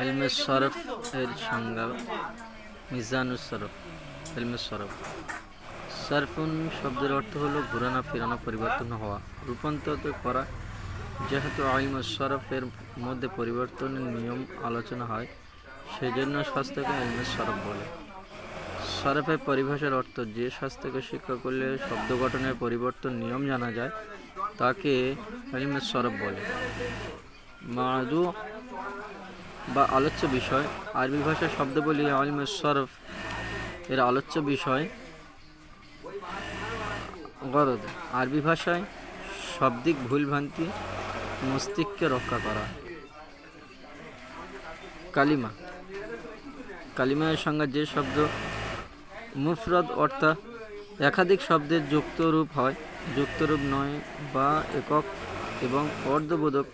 ইলমে সরফ এর সংজ্ঞা মিজানুস সরফ। ইলমে সরফ সরফুন শব্দের অর্থ হলো ঘোরানো ফেরানো, পরিবর্তন হওয়া, রূপান্তরিত করা। যেহেতু ইলমে সরফের মধ্যে পরিবর্তনের নিয়ম আলোচনা হয়, সেজন্য শাস্ত্রকে ইলমে সরফ বলে। সরফের পরিভাষার অর্থ যে শাস্ত্রকে শিক্ষা করলে শব্দ গঠনের পরিবর্তন নিয়ম জানা যায় তাকে ইলমে সরফ বলে। মাদু বা আলোচ্য বিষয়, আরবি ভাষার শব্দাবলী ইলমে সরফ এর আলোচ্য বিষয়। গরদ, আরবি ভাষায় শাব্দিক ভুলভ্রান্তি মস্তিষ্ককে রক্ষা করা। কালিমা, কালিমার সংজ্ঞা যে শব্দ মুফরদ অর্থাৎ একাধিক শব্দের যুক্ত রূপ হয়, যুক্ত রূপ নয় বা একক এবং অর্ধবোধক